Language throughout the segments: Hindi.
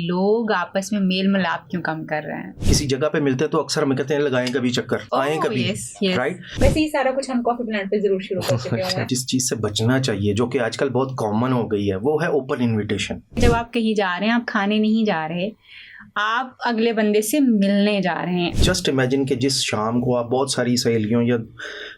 लोग आपस में मेल मिलाप क्यों कम कर रहे हैं। किसी जगह पे मिलते हैं तो अक्सर हम कहते हैं लगाएं कभी चक्कर, आए कभी, राइट। वैसे ही सारा कुछ हम कॉफी प्लांट पे जरूर शुरू कर चुके हैं। जिस चीज से बचना चाहिए जो कि आजकल बहुत कॉमन हो गई है वो है ओपन इनविटेशन। जब आप कहीं जा रहे हैं, आप खाने नहीं जा रहे, आप अगले बंदे से मिलने जा रहे हैं। जस्ट इमेजिन कि जिस शाम को आप बहुत सारी सहेलियों या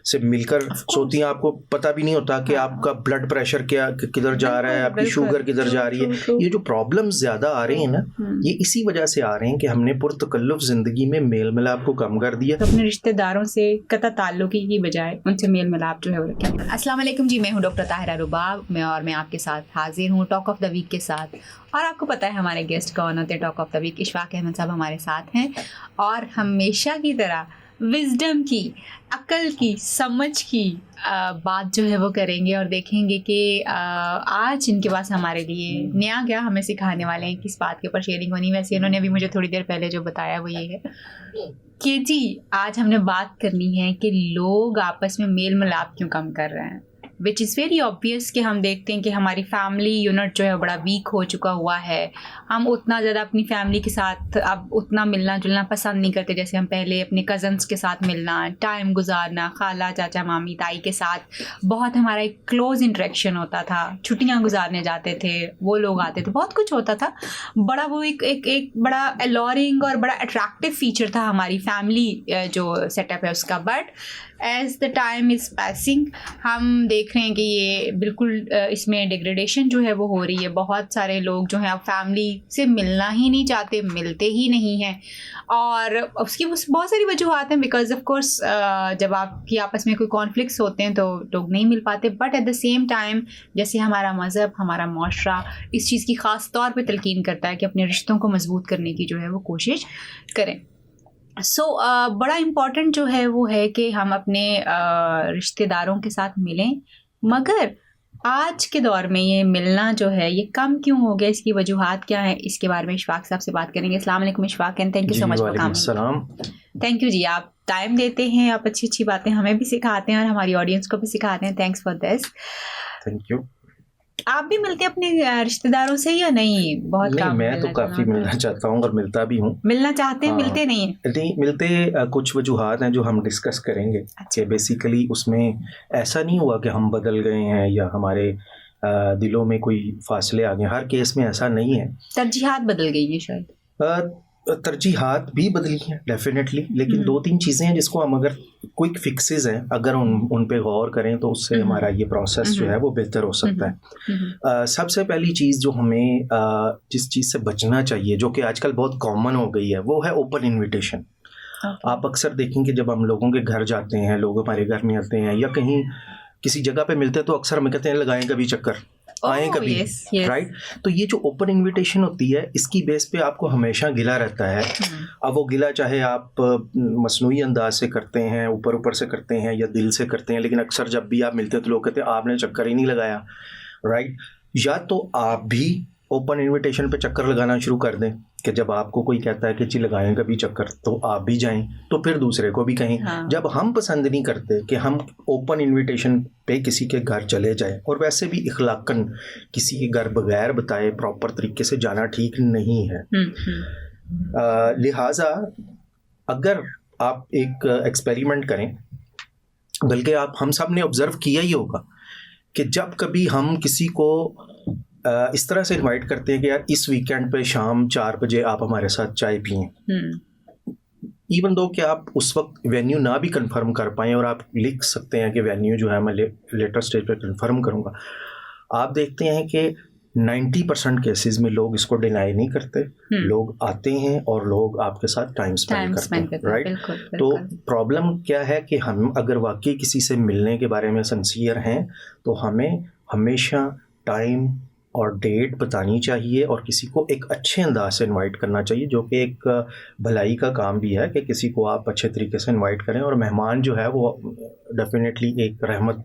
से मिलकर सोती हैं, आपको पता भी नहीं होता कि आपका ब्लड प्रेशर क्या किधर जा रहा है, आपकी शुगर किधर जा रही है। ये जो प्रॉब्लम्स ज्यादा आ रहे हैं ना, ये इसी वजह से आ रहे हैं कि हमने पुरतकल्लुफ जिंदगी में मेल मिलाप को कम कर दिया। तो अपने रिश्तेदारों से कता ताल्लुकी की बजाय उनसे मेल मिलाप जो है वो रखें। अस्सलाम वालेकुम जी, मैं हूँ डॉक्टर ताहिरा रुबाब और मैं आपके साथ हाजिर हूँ टॉक ऑफ द वीक के साथ। और आपको पता है हमारे गेस्ट कौन होते हैं talk of the week. Ishfaq Ahmed साहब हमारे साथ हैं और हमेशा की तरह विजडम की, अक्ल की, समझ की बात जो है वो करेंगे और देखेंगे कि आज इनके पास हमारे लिए नया क्या हमें सिखाने वाले हैं, किस बात के ऊपर शेयरिंग होनी। वैसे इन्होंने अभी मुझे थोड़ी देर पहले जो बताया वो ये है कि जी आज हमने बात करनी है कि लोग आपस में मेल मिलाप क्यों कम कर रहे हैं। विच इज़ वेरी ऑब्वियस कि हम देखते हैं कि हमारी फैमिली यूनिट जो है बड़ा वीक हो चुका हुआ है। हम उतना ज़्यादा अपनी फैमिली के साथ अब उतना मिलना जुलना पसंद नहीं करते जैसे हम पहले अपने कज़न्स के साथ मिलना, टाइम गुजारना, खाला चाचा मामी ताई के साथ बहुत हमारा एक क्लोज इंटरेक्शन होता था। छुट्टियाँ गुजारने जाते थे, वो लोग आते थे, बहुत कुछ होता था। बड़ा वो एक बड़ा अलॉरिंग और बड़ा अट्रैक्टिव फीचर था हमारी फैमिली जो सेटअप है उसका। But as the time is passing हम देख रहे हैं कि ये बिल्कुल इसमें डिग्रेडेशन जो है वो हो रही है। बहुत सारे लोग जो हैं अब फैमिली से मिलना ही नहीं चाहते, मिलते ही नहीं हैं और उसकी बहुत सारी वजूहत हैं। बिकॉज ऑफ कोर्स जब आपकी आपस में कोई कॉन्फ्लिक्ट्स होते हैं तो लोग नहीं मिल पाते। But at the same time जैसे हमारा मज़हब, हमारा मुआशरा इस चीज़ की ख़ास तौर पे तलकीन करता है कि अपने रिश्तों को मजबूत करने की जो है वो कोशिश करें। बड़ा इम्पॉर्टेंट जो है वो है कि हम अपने रिश्तेदारों के साथ मिलें, मगर आज के दौर में ये मिलना जो है ये कम क्यों हो गया, इसकी वजूहात क्या है, इसके बारे में इशफाक साहब से बात करेंगे। अस्सलाम वालेकुम Ishfaq and thank you so much for coming. Thank you जी, आप टाइम देते हैं, आप अच्छी अच्छी बातें हमें भी सिखाते हैं और हमारी ऑडियंस को भी सिखाते हैं। Thanks for this. Thank you. आप भी मिलते हैं अपने रिश्तेदारों से या नहीं? बहुत कम। मैं तो काफ़ी मिलना चाहता हूँ और मिलता भी हूँ। मिलना चाहते हैं, मिलते नहीं हैं? नहीं मिलते। कुछ वजूहात हैं जो हम डिस्कस करेंगे। अच्छा। कि बेसिकली उसमें ऐसा नहीं हुआ कि हम बदल गए हैं या हमारे दिलों में कोई फासले आ गए। हर केस में ऐसा नहीं है। तरजीहात बदल गई है शायद। तरजीहात भी बदली हैं डेफिनेटली, लेकिन दो तीन चीज़ें हैं जिसको हम अगर क्विक फिक्सेस हैं अगर उन पे गौर करें तो उससे हमारा ये प्रोसेस जो है वो बेहतर हो सकता है। सबसे पहली चीज़ जो हमें जिस चीज़ से बचना चाहिए जो कि आजकल बहुत कॉमन हो गई है वो है ओपन इनविटेशन। आप अक्सर देखेंगे जब हम लोगों के घर जाते हैं, लोग हमारे घर में आते हैं या कहीं किसी जगह पे मिलते हैं तो अक्सर हम कहते हैं लगाएं कभी चक्कर, आए कभी, राइट। तो ये जो ओपन इनविटेशन होती है इसकी बेस पे आपको हमेशा गिला रहता है। अब वो गिला चाहे आप मसनूई अंदाज से करते हैं, ऊपर ऊपर से करते हैं या दिल से करते हैं, लेकिन अक्सर जब भी आप मिलते हैं तो लोग कहते हैं आपने चक्कर ही नहीं लगाया, राइट। या तो आप भी ओपन इनविटेशन पे चक्कर लगाना शुरू कर दें कि जब आपको कोई कहता है कि जी लगाएं कभी चक्कर तो आप भी जाएं, तो फिर दूसरे को भी कहें। हाँ। जब हम पसंद नहीं करते कि हम ओपन इनविटेशन पे किसी के घर चले जाएं, और वैसे भी इखलाकन किसी के घर बगैर बताए प्रॉपर तरीके से जाना ठीक नहीं है। लिहाजा अगर आप एक एक्सपेरिमेंट करें, बल्कि हम सब ने ऑब्जर्व किया ही होगा कि जब कभी हम किसी को इस तरह से इनवाइट करते हैं कि यार इस वीकेंड पे शाम 4 बजे आप हमारे साथ चाय पिएं, इवन दो कि आप उस वक्त वेन्यू ना भी कंफर्म कर पाएँ और आप लिख सकते हैं कि वेन्यू जो है मैं लेटर स्टेज पे कंफर्म करूँगा, आप देखते हैं कि 90% केसेस में लोग इसको डिनाई नहीं करते। लोग आते हैं और लोग आपके साथ टाइम स्पेंड करते हैं, राइट। तो प्रॉब्लम क्या है कि हम अगर वाकई किसी से मिलने के बारे में सिंसियर हैं तो हमें हमेशा टाइम और डेट बतानी चाहिए और किसी को एक अच्छे अंदाज से इनवाइट करना चाहिए, जो कि एक भलाई का काम भी है कि किसी को आप अच्छे तरीके से इनवाइट करें। और मेहमान जो है वो डेफिनेटली एक रहमत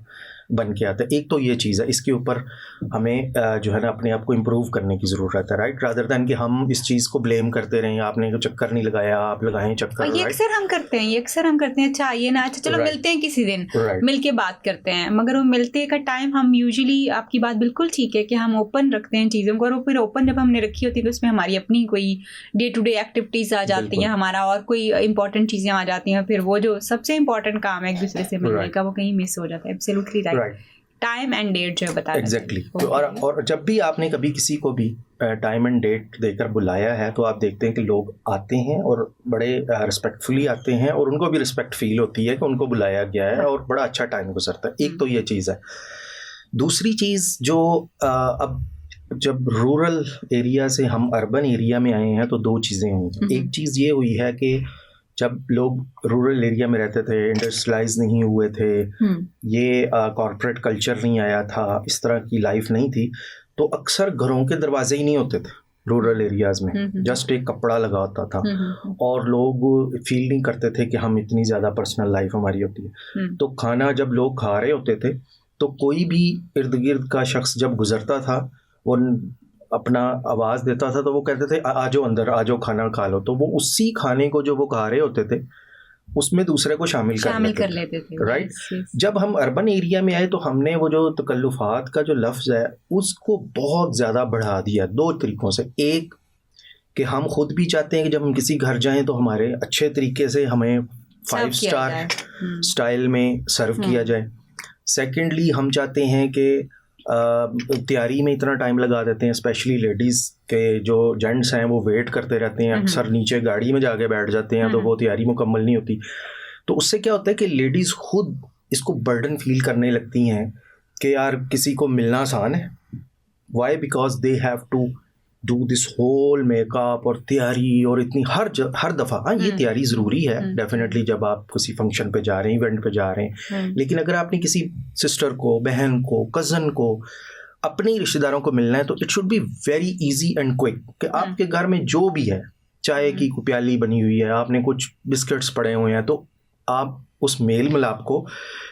बन के आता है। एक तो ये चीज़ है, इसके ऊपर हमें जो है ना अपने आप को इम्प्रूव करने की ज़रूरत है, राइट, रादर दैन कि हम इस चीज़ को ब्लेम करते रहें, आपने चक्कर नहीं लगाया, आप लगाएं चक्कर। ये अक्सर हम करते हैं, अच्छा ये ना, अच्छा चलो मिलते हैं किसी दिन, मिल के बात करते हैं, मगर वो मिलते का टाइम हम यूजुअली, आपकी बात बिल्कुल ठीक है कि हम ओपन रखते हैं चीज़ों को, और फिर ओपन जब हमने रखी होती है तो उसमें हमारी अपनी कोई डे टू डे एक्टिविटीज़ आ जाती हैं, हमारा और कोई इंपॉर्टेंट चीज़ें आ जाती हैं, फिर वो जो सबसे इंपॉर्टेंट काम है एक दूसरे से मिलने का, वो कहीं मिस हो जाता है। Absolutely right, time and date जो बता एग्जैक्टली। और जब भी आपने कभी किसी को भी टाइम एंड डेट देकर बुलाया है तो आप देखते हैं कि लोग आते हैं और बड़े रिस्पेक्टफुली आते हैं, और उनको भी रिस्पेक्ट फील होती है कि उनको बुलाया गया है और बड़ा अच्छा टाइम गुजरता है। एक तो ये चीज़ है। दूसरी चीज़ जो अब जब रूरल एरिया से हम अर्बन एरिया में आए हैं तो दो चीज़ें हुई। एक चीज़ ये हुई है कि जब लोग रूरल एरिया में रहते थे, इंडस्ट्रियलाइज नहीं हुए थे, ये कॉर्पोरेट कल्चर नहीं आया था, इस तरह की लाइफ नहीं थी, तो अक्सर घरों के दरवाजे ही नहीं होते थे रूरल एरियाज़ में, जस्ट एक कपड़ा लगा होता था, और लोग फील नहीं करते थे कि हम इतनी ज़्यादा पर्सनल लाइफ हमारी होती है। तो खाना जब लोग खा रहे होते थे तो कोई भी इर्द गिर्द का शख्स जब गुजरता था वो अपना आवाज़ देता था तो वो कहते थे आ जाओ अंदर, आ जाओ खाना खा लो, तो वो उसी खाने को जो वो खा रहे होते थे उसमें दूसरे को शामिल कर लेते थे, राइट। जब हम अर्बन एरिया में आए तो हमने वो जो तकल्लुफ़ात का जो लफ्ज़ है उसको बहुत ज़्यादा बढ़ा दिया दो तरीक़ों से। एक कि हम खुद भी चाहते हैं कि जब हम किसी घर जाएं तो हमारे अच्छे तरीके से हमें 5 स्टार स्टाइल में सर्व किया जाए। सेकेंडली हम चाहते हैं कि तैयारी में इतना टाइम लगा देते हैं, स्पेशली लेडीज़ के जो जेंट्स हैं वो वेट करते रहते हैं, अक्सर नीचे गाड़ी में जाके बैठ जाते हैं तो वो तैयारी मुकम्मल नहीं होती। तो उससे क्या होता है कि लेडीज़ खुद इसको बर्डन फील करने लगती हैं कि यार किसी को मिलना आसान है। Why? Because they have to do this whole makeup और तैयारी और इतनी हर दफ़ा। हाँ, ये तैयारी ज़रूरी है डेफिनेटली जब आप किसी फंक्शन पे जा रहे हैं, इवेंट पे जा रहे हैं, लेकिन अगर आपने किसी सिस्टर को, बहन को, कज़न को, अपने रिश्तेदारों को मिलना है तो it should be very easy and quick कि आपके घर में जो भी है, चाय की प्याली बनी हुई है, आपने कुछ बिस्किट्स पड़े हुए हैं, तो आप उस मेल मिलाप को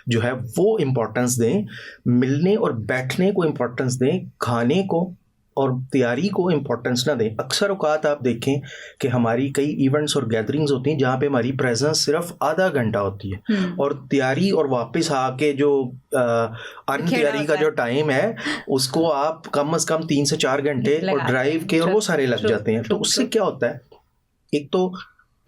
जो है वो इम्पोर्टेंस दें, मिलने और बैठने को इम्पोर्टेंस दें, खाने को और तैयारी को इम्पोर्टेंस ना दें। अक्सर औकात आप देखें कि हमारी कई इवेंट्स और गैदरिंग्स होती हैं जहाँ पे हमारी प्रेजेंस सिर्फ आधा घंटा होती है, और तैयारी और वापस आके जो अन तैयारी का जो टाइम है उसको आप कम से कम 3 से 4 घंटे और ड्राइव के और वो सारे लग जाते हैं। तो उससे क्या होता है, एक तो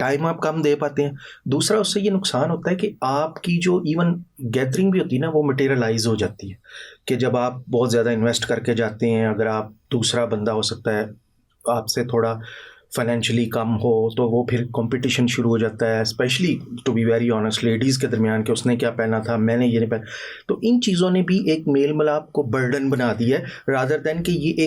टाइम आप कम दे पाते हैं, दूसरा उससे ये नुकसान होता है कि आपकी जो इवन गैदरिंग भी होती है ना वो मटेरियलाइज हो जाती है कि जब आप बहुत ज़्यादा इन्वेस्ट करके जाते हैं, अगर आप दूसरा बंदा हो सकता है आपसे थोड़ा फाइनेंशियली कम हो तो वो फिर कंपटीशन शुरू हो जाता है, specially to be very honest ladies के दरमियान कि उसने क्या पहना था, मैंने ये नहीं पहना। तो इन चीज़ों ने भी एक मेल मिलाप को बर्डन बना दिया है रादर देन कि ये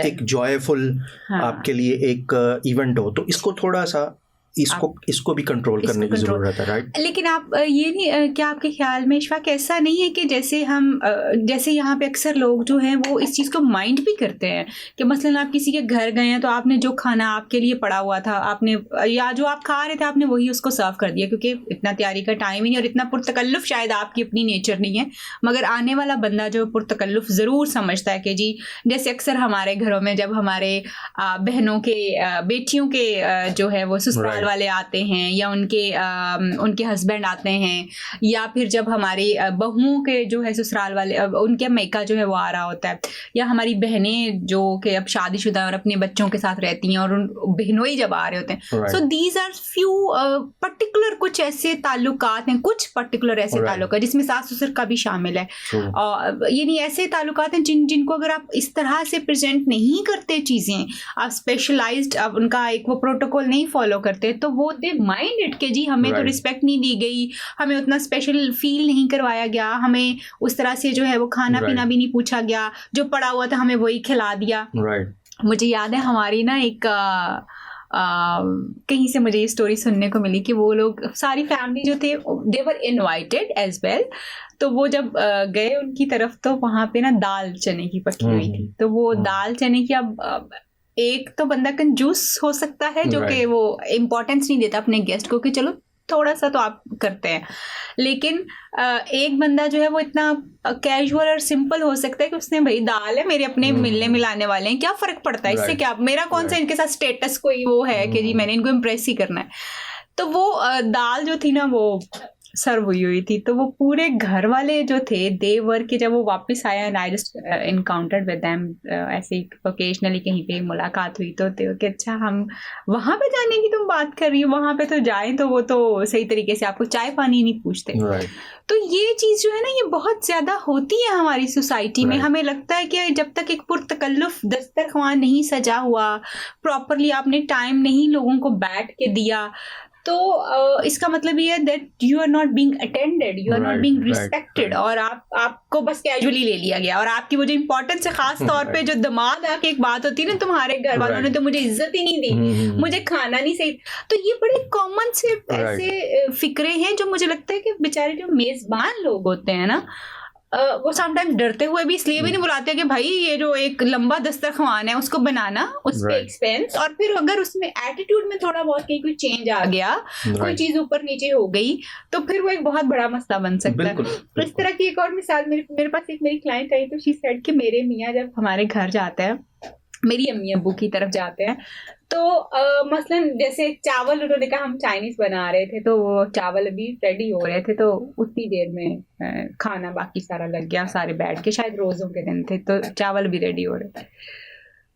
एक जॉयफुल आपके लिए एक इवेंट हो। तो इसको थोड़ा सा इसको भी कंट्रोल करने की ज़रूरत है, राइट। लेकिन आप ये नहीं, क्या आपके ख्याल में इशफाक ऐसा नहीं है कि जैसे हम जैसे यहाँ पे अक्सर लोग जो हैं वो इस चीज़ को माइंड भी करते हैं कि मसलन आप किसी के घर गए हैं तो आपने जो खाना आपके लिए पड़ा हुआ था आपने या जो आप खा रहे थे आपने वही उसको सर्व कर दिया, क्योंकि इतना तैयारी का टाइम ही नहीं और इतना पुरतकल्लुफ़ शायद आपकी अपनी नेचर नहीं है, मगर आने वाला बंदा जो पुरतकल्लुफ़ ज़रूर समझता है कि जी, जैसे अक्सर हमारे घरों में जब हमारे बहनों के बेटियों के जो है वो ससुराल वाले आते हैं या उनके हस्बैंड आते हैं, या फिर जब हमारी बहुओं के जो है ससुराल वाले उनके मैका जो है वो आ रहा होता है, या हमारी बहनें जो कि अब शादीशुदा और अपने बच्चों के साथ रहती हैं और उन बहनोई जब आ रहे होते हैं। So these are few particular कुछ ऐसे ताल्लुकात हैं, कुछ पर्टिकुलर ऐसे ताल्लुकात जिसमें सास ससुर का भी शामिल है, और यानी ऐसे ताल्लुकात हैं जिनको अगर आप इस तरह से प्रेजेंट नहीं करते चीज़ें, आप स्पेशलाइज्ड आप उनका एक वो प्रोटोकॉल नहीं फॉलो करते, तो वो दे माइंड इट के जी हमें तो रिस्पेक्ट नहीं दी गई, हमें उतना स्पेशल फील नहीं करवाया गया, हमें उस तरह से जो है वो खाना पीना भी नहीं पूछा गया, जो पड़ा हुआ था हमें वही खिला दिया। मुझे याद है हमारी ना एक कहीं से मुझे ये स्टोरी सुनने को मिली कि वो लोग सारी फैमिली जो थे दे वर इनवाइटेड एज वेल, तो वो जब गए उनकी तरफ तो वहाँ पे ना दाल चने की पकी हुई थी, तो वो दाल चने की अब एक तो बंदा कंजूस हो सकता है जो कि वो इम्पोर्टेंस नहीं देता अपने गेस्ट को कि चलो थोड़ा सा तो आप करते हैं, लेकिन एक बंदा जो है वो इतना कैजुअल और सिंपल हो सकता है कि उसने भाई दाल है, मेरे अपने मिलने मिलाने वाले हैं, क्या फर्क पड़ता है इससे, क्या मेरा कौन सा इनके साथ स्टेटस कोई वो है कि जी मैंने इनको इम्प्रेस ही करना है। तो वो दाल जो थी ना वो सर्व हुई थी, तो वो पूरे घर वाले जो थे दे वर के, जब वो वापस आया and I just encountered with them, ऐसे ही ओकेजनली कहीं पे मुलाकात हुई तो कि अच्छा हम वहां पे जाने की तुम बात कर रही हो, वहां पे तो जाएं तो वो तो सही तरीके से आपको चाय पानी नहीं पूछते। तो ये चीज जो है ना ये बहुत ज्यादा होती है हमारी सोसाइटी में। हमें लगता है कि जब तक एक पुरतकल्लुफ दस्तरख्वान नहीं सजा हुआ, प्रॉपरली आपने टाइम नहीं लोगों को बैठ के दिया, तो इसका मतलब ये है that you are not being attended, you are not being respected, और आपको बस कैजुअली ले लिया गया। और आपकी वो जो इंपॉर्टेंस है, खास तौर पे जो दमाद आके एक बात होती है ना, तुम्हारे घर वालों ने तो मुझे इज्जत ही नहीं दी, मुझे खाना नहीं सही। तो ये बड़े कॉमन से ऐसे फिक्रे हैं जो मुझे लगता है कि बेचारे जो मेजबान लोग होते हैं ना, वो समटाइम्स डरते हुए भी इसलिए भी नहीं बुलाते कि भाई ये जो एक लंबा दस्तरख्वान है उसको बनाना, उस पे एक्सपेंस, और फिर अगर उसमें एटीट्यूड में थोड़ा बहुत कहीं कोई चेंज आ गया, कोई चीज ऊपर नीचे हो गई, तो फिर वो एक बहुत बड़ा मसला बन सकता है। तो इस तरह की एक और मिसाल मेरे पास एक मेरी क्लाइंट आई, तो शी सेड कि मेरे मियाँ जब हमारे घर जाते हैं, मेरी अम्मी अब्बू की तरफ जाते हैं, तो मसलन जैसे चावल उन्होंने कहा हम चाइनीज बना रहे थे, तो वो चावल अभी रेडी हो रहे थे, तो उतनी देर में खाना बाकी सारा लग गया, सारे बैठ के, शायद रोजों के दिन थे तो चावल भी रेडी हो रहे थे।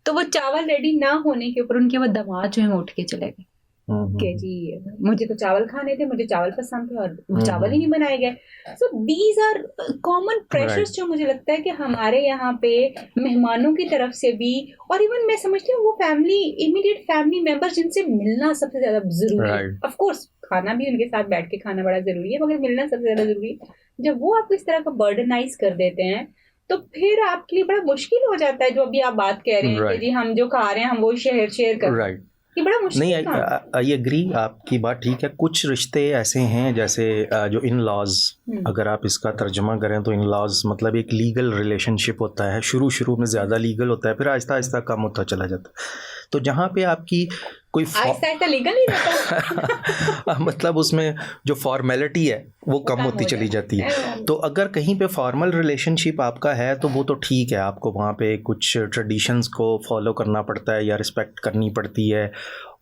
तो वो चावल रेडी ना होने के ऊपर उनके वो दामाद जो है उठ के चले गए कि जी मुझे तो चावल खाने थे, मुझे चावल पसंद थे, और वो चावल ही नहीं बनाए गए। So these are common pressures जो मुझे लगता है कि हमारे यहाँ पे मेहमानों की तरफ से भी, और इवन मैं समझती हूँ वो फैमिली, इमीडिएट फैमिली मेंबर जिनसे मिलना सबसे ज्यादा जरूरी है। ऑफ कोर्स खाना भी उनके साथ बैठ के खाना बड़ा जरूरी है, मगर मिलना सबसे ज्यादा जरूरी है। जब वो आपको इस तरह का बर्डनाइज कर देते हैं तो फिर आपके लिए बड़ा मुश्किल हो जाता है, जो अभी आप बात कह रहे हैं कि जी हम जो खा रहे हैं हम वो शेयर कर रहे हैं, ये बड़ा मुश्किल नहीं, आई एग्री, आपकी बात ठीक है। कुछ रिश्ते ऐसे हैं जैसे जो इन लॉज, अगर आप इसका तर्जुमा करें तो इन लॉज मतलब एक लीगल रिलेशनशिप होता है, शुरू में ज़्यादा लीगल होता है, फिर आहिस्ता आहिस्ता कम होता चला जाता है। तो जहाँ पे आपकी कोई आहिस्ता लीगल ही रहता मतलब उसमें जो फॉर्मेलिटी है वो कम होती चली जाती है। तो अगर कहीं पे फॉर्मल रिलेशनशिप आपका है तो वो तो ठीक है, आपको वहाँ पे कुछ ट्रेडिशंस को फॉलो करना पड़ता है या रिस्पेक्ट करनी पड़ती है,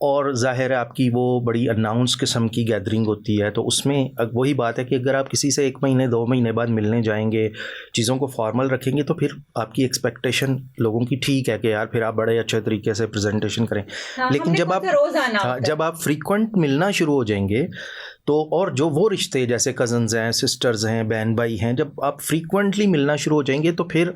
और ज़ाहिर है आपकी वो बड़ी अनाउंस किस्म की गैदरिंग होती है, तो उसमें वही बात है कि अगर आप किसी से 1 महीने 2 महीने बाद मिलने जाएंगे, चीज़ों को फॉर्मल रखेंगे, तो फिर आपकी एक्सपेक्टेशन लोगों की ठीक है कि यार फिर आप बड़े अच्छे तरीके से प्रेजेंटेशन करें। लेकिन जब आप फ्रीक्वेंट मिलना शुरू हो जाएंगे तो, और जो वो रिश्ते जैसे कज़न्स हैं, सिस्टर्स हैं, बहन भाई हैं, जब आप फ्रीक्वेंटली मिलना शुरू हो जाएंगे तो फिर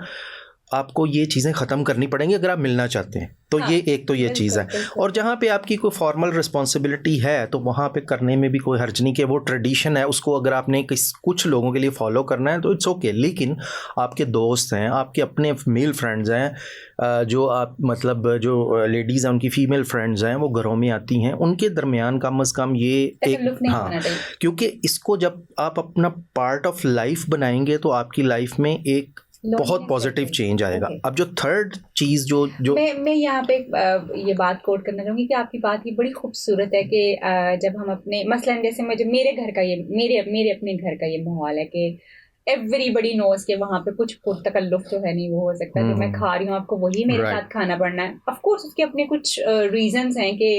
आपको ये चीज़ें ख़त्म करनी पड़ेंगी अगर आप मिलना चाहते हैं। तो ये एक तो ये चीज़ है, और जहाँ पे आपकी कोई फॉर्मल रिस्पॉन्सिबिलिटी है तो वहाँ पे करने में भी कोई हर्ज नहीं, कि वो ट्रेडिशन है उसको अगर आपने कुछ लोगों के लिए फॉलो करना है तो इट्स ओके। लेकिन आपके दोस्त हैं, आपके अपने मेल फ्रेंड्स हैं, जो आप मतलब जो लेडीज़ हैं उनकी फ़ीमेल फ्रेंड्स हैं, वो घरों में आती हैं, उनके दरमियान कम अज़ कम ये एक, हाँ, क्योंकि इसको जब आप अपना पार्ट ऑफ लाइफ बनाएंगे तो आपकी लाइफ में एक बहुत पॉजिटिव चेंज आएगा। अब जो थर्ड चीज जो मैं यहाँ पे ये बात कोट करना चाहूँगी कि आपकी बात ये बड़ी खूबसूरत है कि जब हम अपने मसलन जैसे मेरे घर का ये मेरे अपने घर का ये माहौल है कि एवरीबडी नोज के वहाँ पे कुछ पुरतकल्लुफ जो है नहीं वो हो सकता है, जो मैं खा रही हूँ आपको वही मेरे साथ खाना पड़ना है। ऑफ कोर्स उसके अपने कुछ रीजंस हैं कि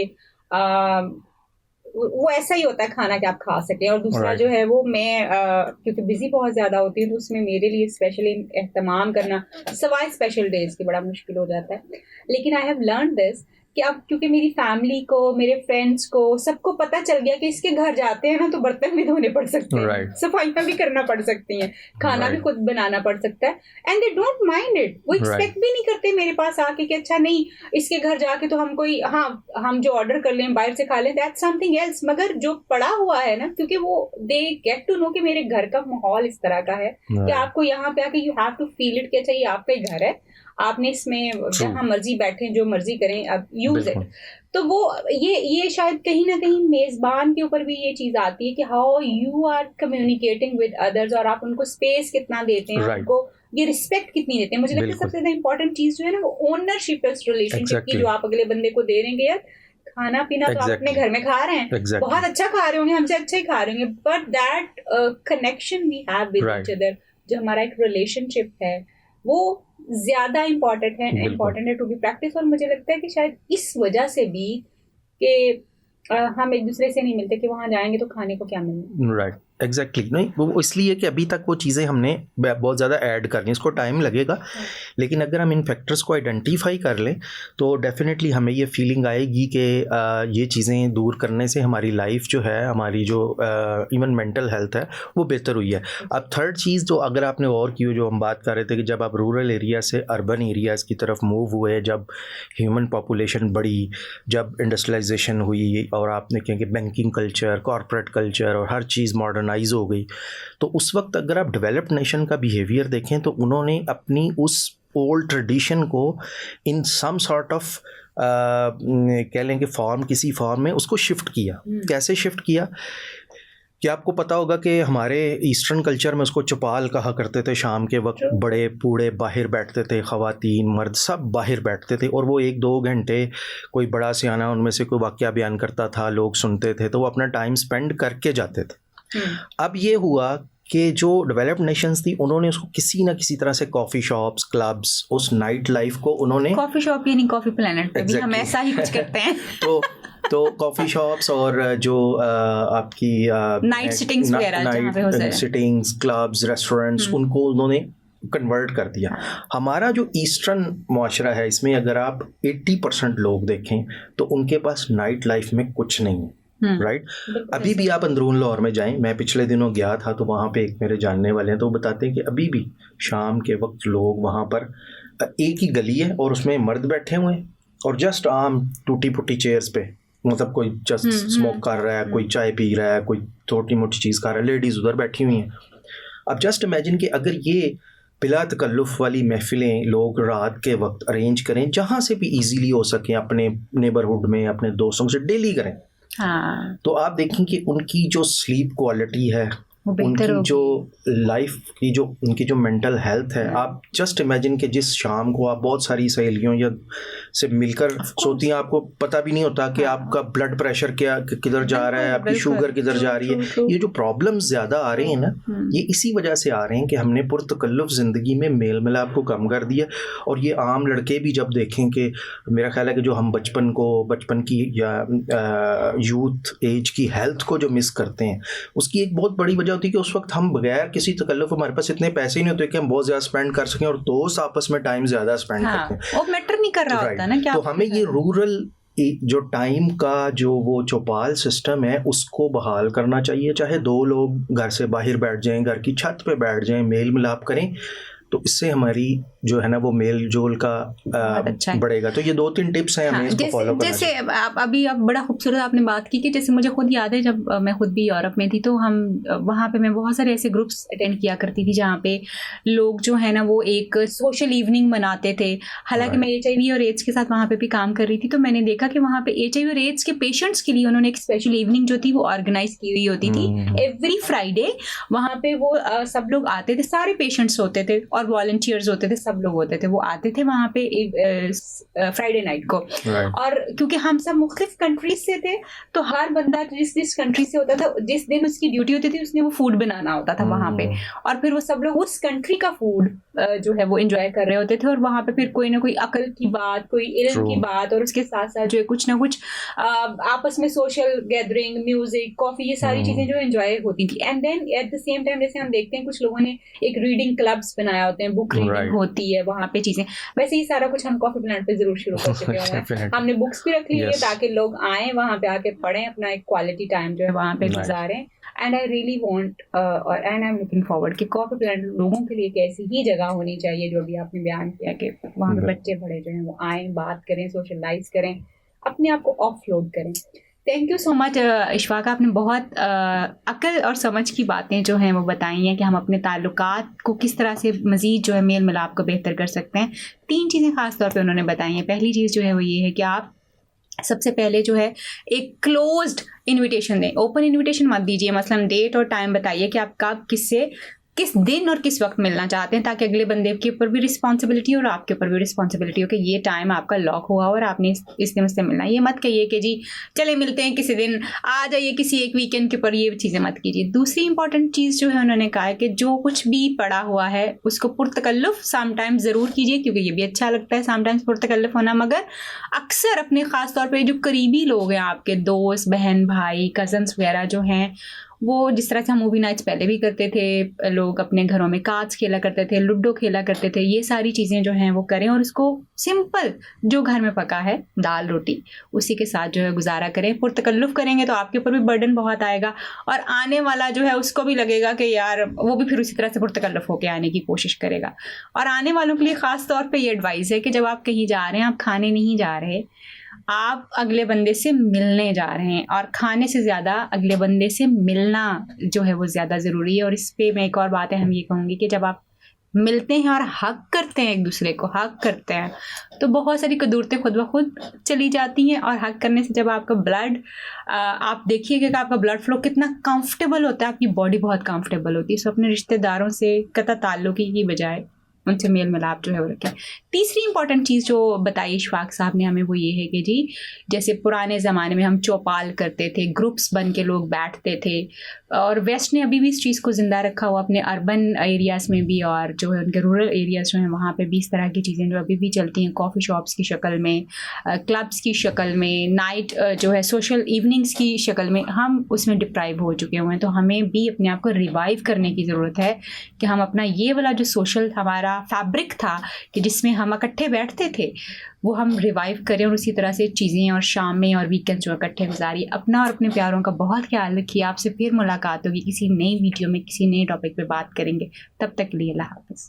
वो ऐसा ही होता है खाना कि आप खा सकें, और दूसरा जो है वो मैं क्योंकि बिजी बहुत ज़्यादा होती हूँ तो उसमें मेरे लिए स्पेशली एहतमाम करना सवाए स्पेशल डेज के बड़ा मुश्किल हो जाता है। लेकिन आई हैव लर्न दिस कि अब क्योंकि मेरी फैमिली को, मेरे फ्रेंड्स को, सबको पता चल गया कि इसके घर जाते हैं ना तो बर्तन भी धोने पड़ सकते हैं, सफाइयाँ भी करना पड़ सकती हैं, खाना भी खुद बनाना पड़ सकता है, and they don't mind it. वो एक्सपेक्ट भी नहीं करते मेरे पास आके कि अच्छा नहीं इसके घर जाके तो हम कोई, हाँ हम जो ऑर्डर कर लें बाहर से खा लें, दैट्स समथिंग एल्स। मगर जो पड़ा हुआ है ना, क्योंकि वो दे गेट टू नो कि मेरे घर का माहौल इस तरह का है कि आपको यहाँ पे आके you have to feel it कि अच्छा ये आपका ही घर है, आपने इसमें जहाँ मर्जी बैठे जो मर्जी करें, आप यूज इट। तो वो ये शायद कहीं ना कहीं मेजबान के ऊपर भी ये चीज आती है कि how you are communicating with others, और आप उनको स्पेस कितना देते हैं, उनको ये रिस्पेक्ट कितनी देते हैं। मुझे लगता है सबसे ज्यादा इंपॉर्टेंट चीज जो है ना वो ओनरशिप है उस रिलेशनशिप की, जो आप अगले बंदे को दे रहे हैं यार खाना पीना तो आप अपने घर में खा रहे हैं, बहुत अच्छा खा रहे होंगे, हमसे अच्छा ही खा रहे होंगे, but that connection we have with each other, जो हमारा एक रिलेशनशिप है वो ज्यादा इम्पोर्टेंट है टू बी प्रैक्टिस। और मुझे लगता है कि शायद इस वजह से भी कि हम एक दूसरे से नहीं मिलते कि वहां जाएंगे तो खाने को क्या मिलेगा। Right, exactly. नहीं, वो इसलिए कि अभी तक वो चीज़ें हमने बहुत ज़्यादा ऐड करनी, इसको टाइम लगेगा, लेकिन अगर हम इन फैक्टर्स को आइडेंटिफाई कर लें तो डेफिनेटली हमें ये फीलिंग आएगी कि ये चीज़ें दूर करने से हमारी लाइफ जो है, हमारी जो इवन मेंटल हेल्थ है वो बेहतर हुई है। अब थर्ड चीज़ जो अगर आपने और की, जो हम बात कर रहे थे कि जब आप रूरल एरिया से अर्बन एरियाज़ की तरफ मूव हुए, जब ह्यूमन पॉपुलेशन बढ़ी, जब इंडस्ट्रियलाइजेशन हुई और आपने कहें कि बैंकिंग कल्चर, कॉर्पोरेट कल्चर और हर चीज़ मॉडर्नाइज हो गई, तो उस वक्त अगर आप डेवलप्ड नेशन का बिहेवियर देखें तो उन्होंने अपनी उस ओल्ड ट्रेडिशन को इन सम सॉर्ट ऑफ कह लें कि फॉर्म, किसी फॉर्म में उसको शिफ्ट किया। कैसे शिफ्ट किया कि आपको पता होगा कि हमारे ईस्टर्न कल्चर में उसको चौपाल कहा करते थे। शाम के वक्त बड़े बूढ़े बाहर बैठते थे, ख़वातीन मर्द सब बाहर बैठते थे और वो 1-2 घंटे कोई बड़ा सियाना उनमें से कोई वाक़या बयान करता था, लोग सुनते थे, तो वो अपना टाइम स्पेंड करके जाते थे। अब ये हुआ कि जो डेवलप्ड नेशंस थी उन्होंने उसको किसी ना किसी तरह से कॉफ़ी शॉप्स, क्लब्स, उस नाइट लाइफ को उन्होंने, कॉफ़ी शॉप यानी कॉफ़ी प्लैनेट पे भी हम ऐसा ही कुछ करते हैं तो कॉफ़ी शॉप्स और जो आपकी नाइट सिटिंग्स वगैरह, नाइट सिटिंग्स, क्लब्स, रेस्टोरेंट्स, उनको उन्होंने कन्वर्ट कर दिया। हमारा जो ईस्टर्न मुआशरा है इसमें अगर आप 80% लोग देखें तो उनके पास नाइट लाइफ में कुछ नहीं है। राइट, अभी भी आप अंदरून लाहौर में जाएं, मैं पिछले दिनों गया था तो वहाँ पे एक मेरे जानने वाले हैं तो वो बताते हैं कि अभी भी शाम के वक्त लोग वहाँ पर, एक ही गली है और उसमें मर्द बैठे हुए हैं और जस्ट आम टूटी फूटी चेयर्स पे, मतलब कोई जस्ट स्मोक कर रहा है, कोई चाय पी रहा है, कोई छोटी मोटी चीज़ खा रहा है, लेडीज़ उधर बैठी हुई हैं। अब जस्ट इमेजिन कि अगर ये बिला तकल्लुफ़ वाली महफिलें लोग रात के वक्त अरेंज करें, जहाँ से भी ईजीली हो सके, अपने नेबरहुड में अपने दोस्तों से डेली करें, तो आप देखें कि उनकी जो स्लीप क्वालिटी है, उनकी जो लाइफ की जो उनकी जो मेंटल हेल्थ है, आप जस्ट इमेजिन कि जिस शाम को आप बहुत सारी सहेलियों या से मिलकर सोती हैं, आपको पता भी नहीं होता कि आपका ब्लड प्रेशर क्या किधर जा रहा है, आपकी शुगर किधर जा रही है। ये जो प्रॉब्लम्स ज़्यादा आ रहे हैं ना, ये इसी वजह से आ रहे हैं कि हमने पुरतकल्लुफ़ ज़िंदगी में मेल मिलाप को कम कर दिया। और ये आम लड़के भी जब देखें कि मेरा ख्याल है कि जो हम बचपन की या यूथ एज की हेल्थ को जो मिस करते हैं, उसकी एक बहुत बड़ी वजह होती है कि उस वक्त हम बगैर किसी तकल्लुफ़, हमारे पास इतने पैसे नहीं होते कि हम बहुत ज़्यादा स्पेंड कर सकें और दोस्त आपस में टाइम ज़्यादा स्पेंड करते हैं। वो मैटर नहीं कर रहा होता ना क्या। तो हमें ये रूरल जो टाइम का जो वो चौपाल सिस्टम है उसको बहाल करना चाहिए। चाहे 2 लोग घर से बाहर बैठ जाएं, घर की छत पे बैठ जाएं, मेल मिलाप करें, तो इससे हमारी जो है ना वो मेल जोल का अच्छा बढ़ेगा। तो ये 2-3 टिप्स हैं, हमें इसको फॉलो करना जैसे आप बड़ा खूबसूरत आपने बात की कि जैसे मुझे खुद याद है जब मैं खुद भी यूरोप में थी तो हम वहाँ पे मैं बहुत सारे ऐसे ग्रुप्स अटेंड किया करती थी जहाँ पे लोग जो है ना वो एक सोशल इवनिंग मनाते थे। हालांकि मैं HIV और एड्स के साथ वहाँ पे भी काम कर रही थी, तो मैंने देखा कि वहाँ पे HIV और एड्स के पेशेंट्स के लिए उन्होंने एक स्पेशल इवनिंग जो थी वो ऑर्गेनाइज की हुई होती थी। एवरी फ्राइडे वहाँ पे वो सब लोग आते थे, सारे पेशेंट्स होते थे और वॉलंटियर्स होते थे, सब लोग होते थे, वो आते थे वहाँ पे फ्राइडे नाइट को। और क्योंकि हम सब मुख्तलिफ कंट्रीज से थे तो हर बंदा जिस कंट्री से होता था, जिस दिन उसकी ड्यूटी होती थी उसने वो फूड बनाना होता था वहाँ पे, और फिर वो सब लोग उस कंट्री का फूड जो है वो एंजॉय कर रहे होते थे। और वहाँ पे फिर कोई ना कोई अकल की बात, कोई इल्म की बात, और उसके साथ साथ जो है कुछ ना कुछ आपस में सोशल गैदरिंग, म्यूजिक, कॉफी, ये सारी चीजें जो एंजॉय होती थी। And then at the same time जैसे हम देखते हैं कुछ लोगों ने एक रीडिंग क्लब्स बनाया होते हैं, बुक रीडिंग होती है वहाँ पे चीजें। वैसे ही सारा कुछ हम कॉफी प्लांट पे जरूर शुरू कर चुके हैं। हमने बुक्स भी रख ली है ताकि लोग आए वहाँ पे आके पढ़ें, अपना एक क्वालिटी टाइम जो है वहाँ पे गुजारें। एंड आई रियली वांट और and I am looking forward कि कॉफी प्लांट लोगों के लिए एक ऐसी ही जगह होनी चाहिए जो भी आपने बयान किया कि वहाँ पे बच्चे बड़े जो हैं वो आए, बात करें, सोशलाइज करें, अपने आप को ऑफलोड करें। Thank you so much Ishfaq, आपने बहुत अक्ल और समझ की बातें जो हैं वो बताई हैं कि हम अपने ताल्लुकात को किस तरह से मज़ीद जो है मेल मिलाप को बेहतर कर सकते हैं। 3 चीज़ें ख़ास तौर पे उन्होंने बताई हैं। पहली चीज़ जो है वो ये है कि आप सबसे पहले जो है एक क्लोज्ड इनविटेशन दें, ओपन इनविटेशन मत दीजिए। मसलन डेट और टाइम बताइए कि आप कब किससे किस दिन और किस वक्त मिलना चाहते हैं, ताकि अगले बंदे के ऊपर भी रिस्पॉन्सिबिलिटी और आपके ऊपर भी रिस्पॉन्सिबिलिटी हो कि ये टाइम आपका लॉक हुआ और आपने इस दिन से मिलना है। ये मत कहिए कि जी चले मिलते हैं किसी दिन, आ जाइए किसी एक वीकेंड के ऊपर, ये चीज़ें मत कीजिए। दूसरी इंपॉर्टेंट चीज़ जो है उन्होंने कहा है कि जो कुछ भी पड़ा हुआ है उसको पुरतकल्लुफ़ समटाइम्स ज़रूर कीजिए, क्योंकि ये भी अच्छा लगता है समटाइम्स पुरतकल्लुफ़ होना, मगर अक्सर अपने ख़ास तौर पे जो करीबी लोग हैं आपके, दोस्त, बहन, भाई, कज़न्स वगैरह जो हैं, वो जिस तरह से हम मूवी नाइट्स पहले भी करते थे, लोग अपने घरों में कार्ड्स खेला करते थे, लूडो खेला करते थे, ये सारी चीज़ें जो हैं वो करें और उसको सिंपल जो घर में पका है दाल रोटी उसी के साथ जो है गुजारा करें। पुरतकल्लुफ़ करेंगे तो आपके ऊपर भी बर्डन बहुत आएगा और आने वाला जो है उसको भी लगेगा कि यार, वो भी फिर उसी तरह से पुरतकल्लुफ़ होकर आने की कोशिश करेगा। और आने वालों के लिए ख़ास तौर पर ये एडवाइस है कि जब आप कहीं जा रहे हैं, आप खाने नहीं जा रहे, आप अगले बंदे से मिलने जा रहे हैं, और खाने से ज़्यादा अगले बंदे से मिलना जो है वो ज़्यादा ज़रूरी है। और इस पे मैं एक और बात है, हम ये कहूँगी कि जब आप मिलते हैं और हक करते हैं, एक दूसरे को हक करते हैं, तो बहुत सारी कदूरतें खुद ब खुद चली जाती हैं। और हक करने से जब आपका ब्लड, आप देखिएगा कि आपका ब्लड फ्लो कितना कंफर्टेबल होता है, आपकी बॉडी बहुत कंफर्टेबल होती है। सो अपने रिश्तेदारों से कता ताल्लुकी की बजाय उनसे मेल मिलाप जो है वो रखें। तीसरी इंपॉर्टेंट चीज़ जो बताई इशफाक साहब ने हमें वो ये है कि जी जैसे पुराने ज़माने में हम चौपाल करते थे, ग्रुप्स बन के लोग बैठते थे, और वेस्ट ने अभी भी इस चीज़ को ज़िंदा रखा हुआ अपने अर्बन एरियाज़ में भी, और जो है उनके रूरल एरियाज़ जो हैं वहाँ पे भी इस तरह की चीज़ें जो अभी भी चलती हैं, कॉफ़ी शॉप्स की शक्ल में, क्लब्स की शक्ल में, नाइट जो है सोशल इवनिंग्स की शक्ल में, हम उसमें डिप्राइव हो चुके हुए हैं। तो हमें भी अपने आप को रिवाइव करने की ज़रूरत है कि हम अपना ये वाला जो सोशल हमारा फैब्रिक था कि जिसमें हम इकट्ठे बैठते थे, वो हम रिवाइव करें और उसी तरह से चीज़ें और शाम में और वीकेंड जो इकट्ठे गुजारिए। अपना और अपने प्यारों का बहुत ख्याल रखिए। आपसे फिर मुलाकात होगी किसी नई वीडियो में, किसी नए टॉपिक पे बात करेंगे। तब तक के लिए अल्लाह हाफ़िज़।